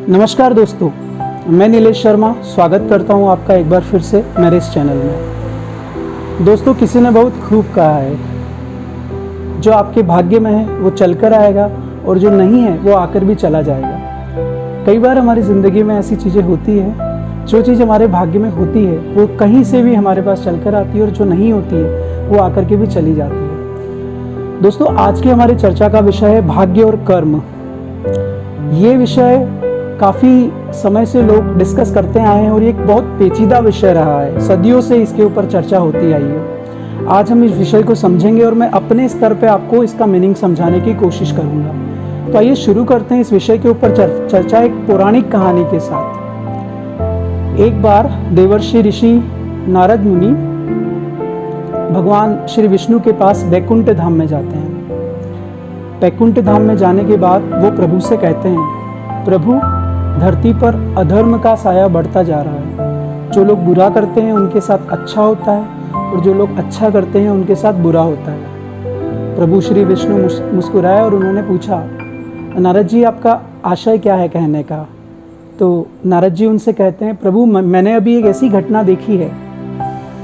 नमस्कार दोस्तों, मैं नीलेश शर्मा स्वागत करता हूं आपका एक बार फिर से मेरे इस चैनल में। दोस्तों, किसी ने बहुत खूब कहा है, जो आपके भाग्य में है वो चलकर आएगा और जो नहीं है वो आकर भी चला जाएगा। कई बार हमारी ज़िंदगी में ऐसी चीज़ें होती हैं, जो चीज़ हमारे भाग्य में होती है वो कहीं से भी हमारे पास चलकर आती है और जो नहीं होती है वो आकर के भी चली जाती है। दोस्तों, आज की हमारी चर्चा का विषय है भाग्य और कर्म। ये विषय काफ़ी समय से लोग डिस्कस करते आए हैं और ये एक बहुत पेचीदा विषय रहा है। सदियों से इसके ऊपर चर्चा होती आई है। आज हम इस विषय को समझेंगे और मैं अपने स्तर पे आपको इसका मीनिंग समझाने की कोशिश करूंगा। तो आइए शुरू करते हैं इस विषय के ऊपर चर्चा एक पौराणिक कहानी के साथ। एक बार देवर्षि ऋषि नारद मुनि भगवान श्री विष्णु के पास वैकुंठ धाम में जाते हैं। वैकुंठ धाम में जाने के बाद वो प्रभु से कहते हैं, प्रभु, धरती पर अधर्म का साया बढ़ता जा रहा है। जो लोग बुरा करते हैं उनके साथ अच्छा होता है और जो लोग अच्छा करते हैं उनके साथ बुरा होता है। प्रभु श्री विष्णु मुस्कुराए और उन्होंने पूछा, नारद जी, आपका आशय क्या है कहने का? तो नारद जी उनसे कहते हैं, प्रभु, मैंने अभी एक ऐसी घटना देखी है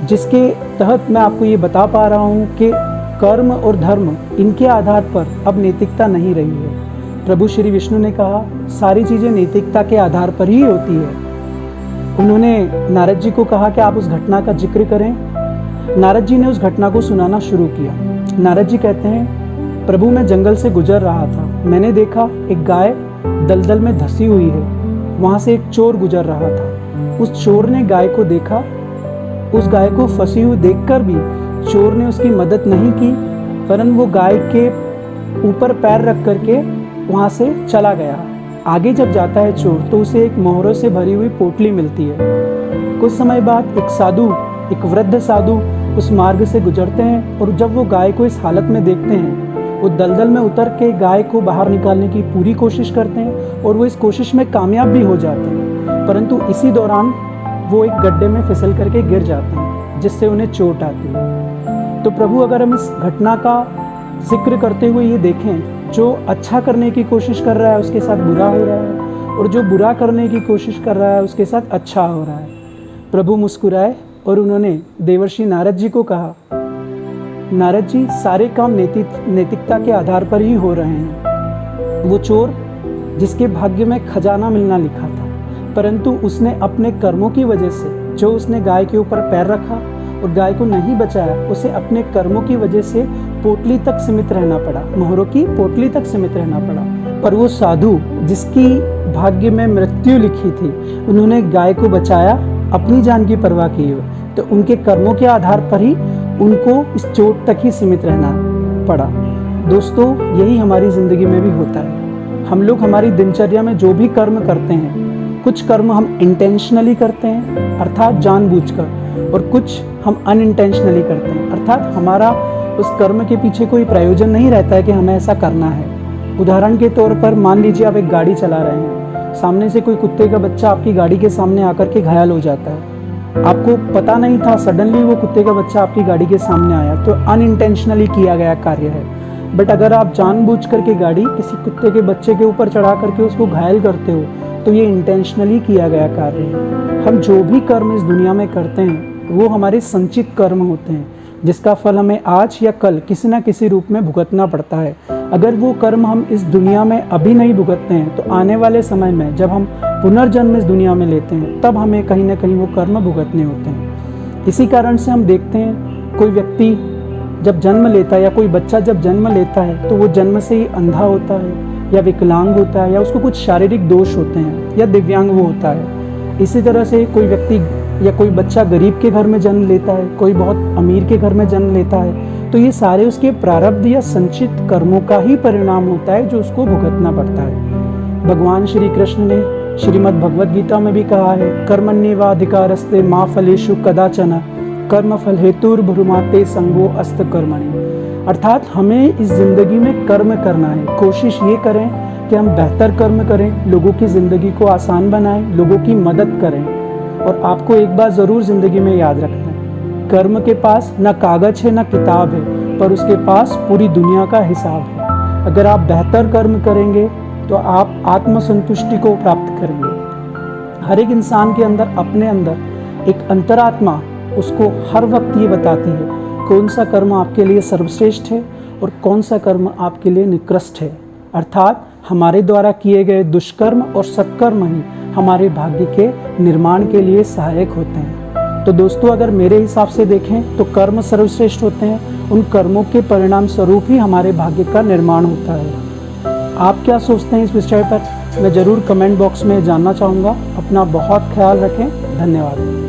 जिसके तहत मैं आपको ये बता पा रहा हूँ कि कर्म और धर्म, इनके आधार पर अब नैतिकता नहीं रही है। प्रभु श्री विष्णु ने कहा, सारी चीज़ें नैतिकता के आधार पर ही होती है। उन्होंने नारद जी को कहा कि आप उस घटना का जिक्र करें। नारद जी ने उस घटना को सुनाना शुरू किया। नारद जी कहते हैं, प्रभु, मैं जंगल से गुजर रहा था। मैंने देखा एक गाय दलदल में धंसी हुई है। वहाँ से एक चोर गुजर रहा था। उस चोर ने गाय को देखा। उस गाय को फंसी हुई देखकर भी चोर ने उसकी मदद नहीं की, वरन वो गाय के ऊपर पैर रख करके वहाँ से चला गया। आगे जब जाता है चोर तो उसे एक मोहरों से भरी हुई पोटली मिलती है। कुछ समय बाद एक वृद्ध साधु उस मार्ग से गुजरते हैं और जब वो गाय को इस हालत में देखते हैं, वो दलदल में उतर के गाय को बाहर निकालने की पूरी कोशिश करते हैं और वो इस कोशिश में कामयाब भी हो जाते हैं। परंतु इसी दौरान वो एक गड्ढे में फिसल करके गिर जाते हैं, जिससे उन्हें चोट आती है। तो प्रभु, अगर हम इस घटना का जिक्र करते हुए ये देखें, जो अच्छा करने की कोशिश कर रहा है उसके साथ बुरा हो रहा है और जो बुरा करने की कोशिश कर रहा है उसके साथ अच्छा हो रहा है। प्रभु मुस्कुराए और उन्होंने देवर्षि नारद जी को कहा, नारद जी, सारे काम नैतिकता के आधार पर ही हो रहे हैं। वो चोर जिसके भाग्य में खजाना मिलना लिखा था, परंतु उसने अपने कर्मों की वजह से, जो उसने गाय के ऊपर पैर रखा और गाय को नहीं बचाया, उसे अपने कर्मों की वजह से पोटली तक सीमित रहना पड़ा, मोहरों की पोटली तक सीमित रहना पड़ा। पर वो साधु जिसकी भाग्य में मृत्यु लिखी थी, उन्होंने गाय को बचाया, अपनी जान की परवाह की हुई, तो उनके कर्मों के आधार पर ही उनको इस चोट तक ही सीमित रहना पड़ा। दोस्तों, यही हमारी ज़िंदगी में भी होता है। हम लोग हमारी दिनचर्या में जो भी कर्म करते हैं, कुछ कर्म हम इंटेंशनली करते हैं अर्थात जानबूझकर, और कुछ हम अनइंटेंशनली करते हैं अर्थात हमारा उस कर्म के पीछे कोई प्रयोजन नहीं रहता है कि हमें ऐसा करना है। उदाहरण के तौर पर मान लीजिए आप एक गाड़ी चला रहे हैं, सामने से कोई कुत्ते का बच्चा आपकी गाड़ी के सामने आकर के घायल हो जाता है। आपको पता नहीं था, सडनली वो कुत्ते का बच्चा आपकी गाड़ी के सामने आया, तो अनइंटेंशनली किया गया कार्य है। बट अगर आप जानबूझ करके गाड़ी किसी कुत्ते के बच्चे के ऊपर चढ़ा करके उसको घायल करते हो, तो ये इंटेंशनली किया गया कार्य है। हम जो भी कर्म इस दुनिया में करते हैं वो हमारे संचित कर्म होते हैं, जिसका फल हमें आज या कल किसी न किसी रूप में भुगतना पड़ता है। अगर वो कर्म हम इस दुनिया में अभी नहीं भुगतते हैं, तो आने वाले समय में जब हम पुनर्जन्म इस दुनिया में लेते हैं, तब हमें कहीं ना कहीं वो कर्म भुगतने होते हैं। इसी कारण से हम देखते हैं, कोई व्यक्ति जब जन्म लेता है या कोई बच्चा जब जन्म लेता है, तो वो जन्म से ही अंधा होता है या विकलांग होता है या उसको कुछ शारीरिक दोष होते हैं या दिव्यांग वो होता है। इसी तरह से कोई व्यक्ति या कोई बच्चा गरीब के घर में जन्म लेता है, कोई बहुत अमीर के घर में जन्म लेता है, तो ये सारे उसके प्रारब्ध या संचित कर्मों का ही परिणाम होता है जो उसको भुगतना पड़ता है। भगवान श्री कृष्ण ने श्रीमद् भगवद गीता में भी कहा है, कर्मण्येवाधिकारस्ते मा फलेषु कदाचन कर्म फल हेतुर्भ्रुमाते संगो अस्त कर्मणि। अर्थात हमें इस जिंदगी में कर्म करना है। कोशिश ये करें कि हम बेहतर कर्म करें, लोगों की ज़िंदगी को आसान बनाएं, लोगों की मदद करें। और आपको एक बात ज़रूर ज़िंदगी में याद रखना है, कर्म के पास न कागज है न किताब है, पर उसके पास पूरी दुनिया का हिसाब है। अगर आप बेहतर कर्म करेंगे तो आप आत्मसंतुष्टि को प्राप्त करेंगे। हर एक इंसान के अंदर अपने अंदर एक अंतरात्मा उसको हर वक्त ये बताती है कौन सा कर्म आपके लिए सर्वश्रेष्ठ है और कौन सा कर्म आपके लिए निकृष्ट है। अर्थात हमारे द्वारा किए गए दुष्कर्म और सत्कर्म ही हमारे भाग्य के निर्माण के लिए सहायक होते हैं। तो दोस्तों, अगर मेरे हिसाब से देखें तो कर्म सर्वश्रेष्ठ होते हैं। उन कर्मों के परिणाम स्वरूप ही हमारे भाग्य का निर्माण होता है। आप क्या सोचते हैं इस विषय पर? मैं ज़रूर कमेंट बॉक्स में जानना चाहूँगा। अपना बहुत ख्याल रखें। धन्यवाद।